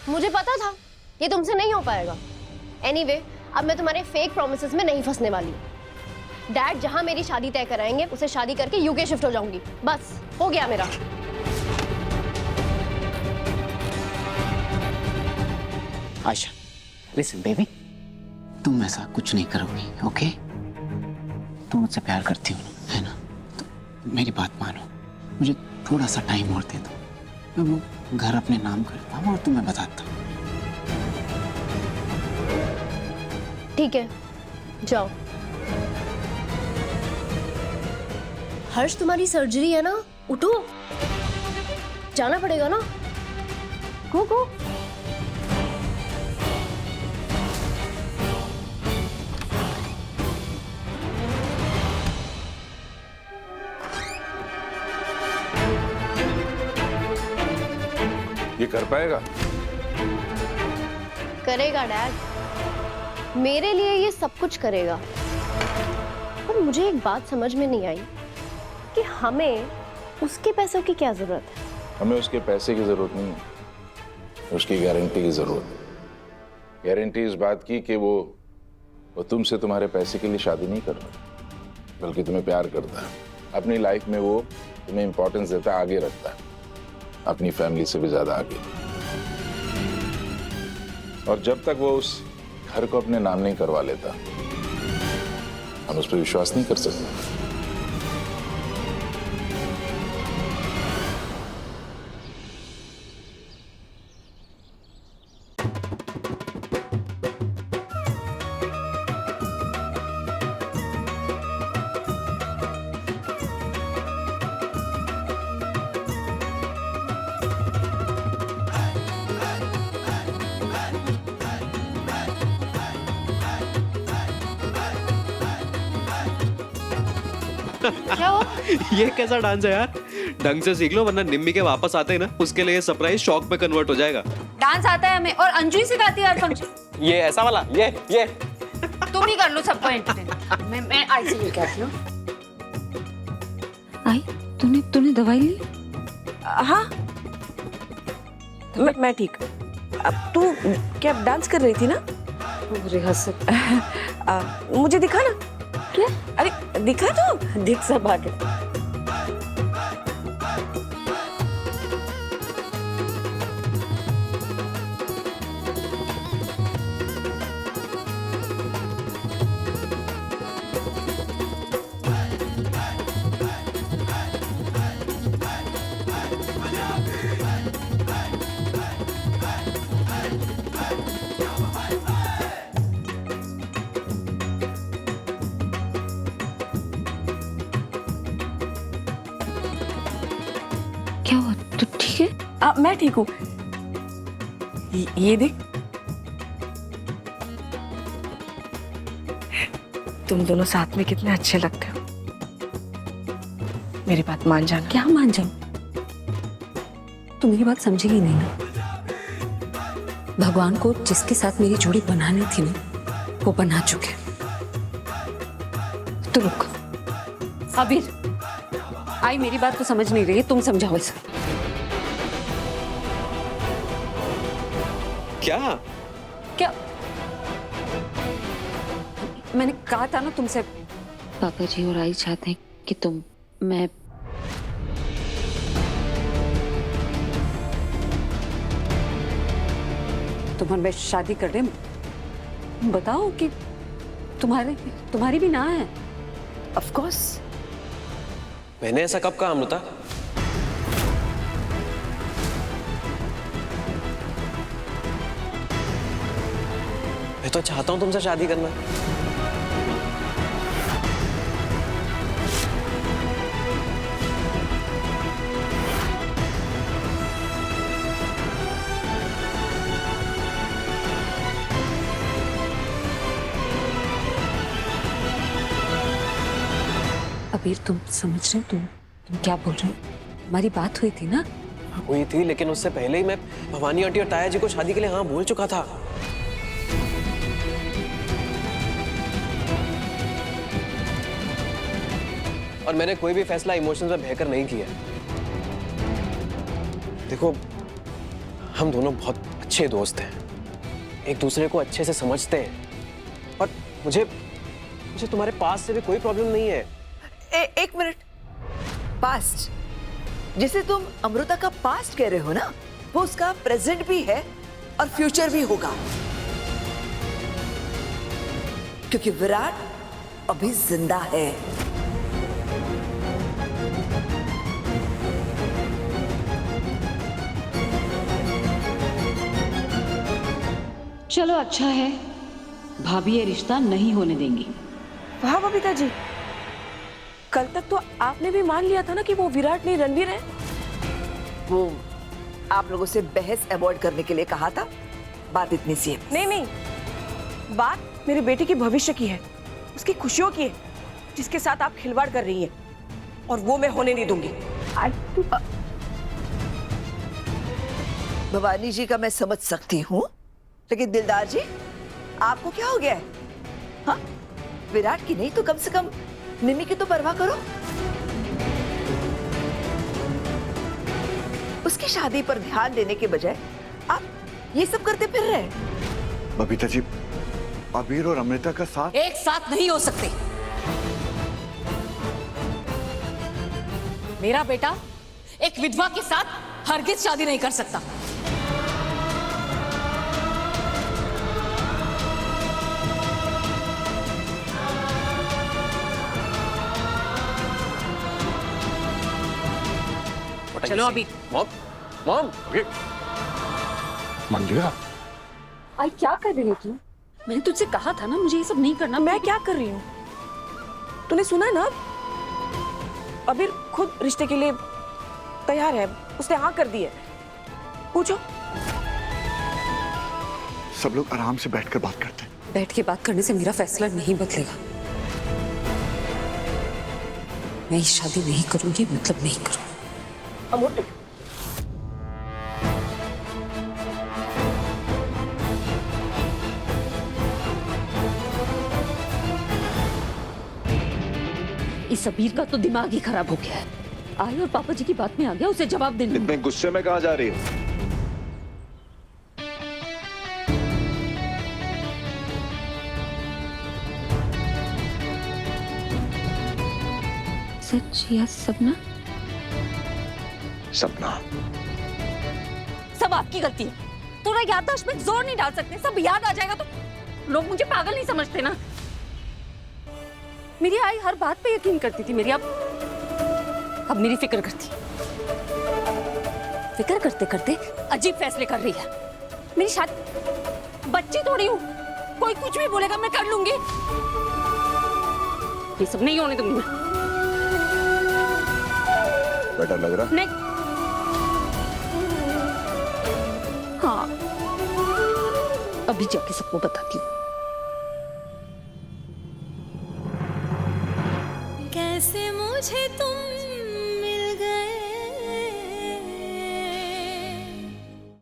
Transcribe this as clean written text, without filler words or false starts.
मुझे पता था ये तुमसे नहीं हो पाएगा। एनीवे, अब मैं तुम्हारे फेक प्रोमिसेस में नहीं फंसने वाली। डैड जहां मेरी शादी तय कराएंगे उसे शादी करके यूके शिफ्ट हो जाऊंगी। बस हो गया मेरा। आयशा, लिसन बेबी, तुम ऐसा कुछ नहीं करोगी, ओके? तुम मुझसे प्यार करती हो ना, है ना? तो मेरी बात मानो, मुझे थोड़ा सा टाइम और दे दो। मैं वो घर अपने नाम करता हूँ और तुम्हें बताता हूँ। ठीक है, जाओ। हर्ष, तुम्हारी सर्जरी है ना, उठो, जाना पड़ेगा ना। गो गो। ये कर पाएगा? करेगा डैड, मेरे लिए ये सब कुछ करेगा। पर मुझे एक बात समझ में नहीं आई कि हमें उसके पैसों की क्या जरूरत है। हमें उसके पैसे की जरूरत नहीं है, उसकी गारंटी की जरूरत है। गारंटी इस बात की कि वो तुमसे तुम्हारे पैसे के लिए शादी नहीं कर रहा, बल्कि तुम्हें प्यार करता है। अपनी लाइफ में वो तुम्हें इंपॉर्टेंस देता है, आगे रखता है, अपनी फैमिली से भी ज्यादा आगे। और जब तक वो उस घर को अपने नाम नहीं करवा लेता, हम उस पर विश्वास नहीं कर सकते। क्या हो? ये कैसा डांस है यार? ढंग से सीख लो वरना निम्मी के वापस आते हैं ना, उसके लिए सरप्राइज शॉक में कन्वर्ट हो जाएगा। डांस आता है हमें, और अंजू ही सिखाती है हर फंक्शन। ये ऐसा वाला, ये तुम ही कर लो सबको एंटरटेन। मैं आई से लेके आती हूँ। आई, तूने दवाई ली? हाँ, मैं ठीक। अब तू क्या डांस कर रही थी ना? रिहर्सल। मुझे दिखा ना। क्या? अरे दिखा तो, देख सब आगे। क्या हुआ? तू ठीक है? मैं ठीक हूँ। ये देख, तुम दोनों साथ में कितने अच्छे लगते हो। मेरी बात मान जाना। क्या मान जाऊं? तुम मेरी बात समझेगी नहीं ना। भगवान को जिसके साथ मेरी जोड़ी बनानी थी ना, वो बना चुके। तो रुक। अबीर, आई मेरी बात तो समझ नहीं रही है, तुम समझाओ इसे। क्या? क्या? मैंने कहा था ना तुमसे। पापा जी और आई चाहते हैं कि मैं तुम और मैं शादी कर रहे हैं। बताओ कि तुम्हारी भी ना है। Of course. मैंने ऐसा कब कहा अमृता? मैं तो चाहता हूं तुमसे शादी करना। अबीर, तुम समझ रहे हो? तुम क्या बोल रहे हो? हमारी बात हुई थी ना? हुई थी, लेकिन उससे पहले ही मैं भवानी आंटी और ताया जी को शादी के लिए हाँ बोल चुका था। और मैंने कोई भी फैसला इमोशंस में बहकर नहीं किया। देखो, हम दोनों बहुत अच्छे दोस्त हैं, एक दूसरे को अच्छे से समझते हैं, और मुझे मुझे तुम्हारे पास से भी कोई प्रॉब्लम नहीं है। एक मिनट, पास्ट जिसे तुम अमृता का पास्ट कह रहे हो ना, वो उसका प्रेजेंट भी है और फ्यूचर भी होगा, क्योंकि विराट अभी जिंदा है। चलो अच्छा है, भाभी ये रिश्ता नहीं होने देंगी। वाह बबीता जी, कल तक तो आपने भी मान लिया था ना कि वो विराट नहीं रणवीर है। वो आप लोगों से बहस अवॉइड करने के लिए कहा था, बात इतनी सी है। नहीं नहीं, बात मेरे बेटे की भविष्य की है, उसकी खुशियों की है, जिसके साथ आप खिलवाड़ कर रही हैं, और वो मैं होने नहीं दूंगी। भवानी जी का मैं समझ सकती हूँ, लेकिन दिलदार जी आपको क्या हो गया है? हाँ, विराट की नहीं तो कम से कम निमी की तो परवाह करो। उसकी शादी पर ध्यान देने के बजाय आप ये सब करते फिर रहे हैं। बबीता जी, अबीर और अमृता का साथ एक साथ नहीं हो सकते। मेरा बेटा एक विधवा के साथ हरगिज शादी नहीं कर सकता। चलो अभी। मॉम, मॉम, मंजुला, आई क्या कर रही है तू? मैंने तुझसे कहा था ना मुझे ये सब नहीं करना। मैं क्या कर रही हूँ? तूने सुना ना, अबीर खुद रिश्ते के लिए तैयार है, उसने हाँ कर दी है। पूछो। सब लोग आराम से बैठकर बात करते हैं। बैठ के बात करने से मेरा फैसला नहीं बदलेगा। मैं ये शादी नहीं करूंगी, मतलब नहीं करूंगी। अमृता, इस अबीर का तो दिमाग ही खराब हो गया है। आई और पापा जी की बात में आ गया, उसे जवाब देने। इतने गुस्से में कहाँ जा रही हो? सच या सपना? सपना। सब आपकी गलती है। थोड़ा याददाश्त में जोर नहीं डाल सकते, सब याद आ जाएगा तो लोग मुझे पागल नहीं समझते ना। मेरी आई हर बात पे यकीन करती थी मेरी, अब मेरी फिक्र करती। फिक्र करते करते अजीब फैसले कर रही है। मेरी शादी, बच्ची थोड़ी हूँ, कोई कुछ भी बोलेगा मैं कर लूंगी। ये सब नहीं होने दूंगी मैं। बेटर लग रहा? नहीं, हाँ, अभी जाके सबको बताती हूँ। कैसे मुझे तुम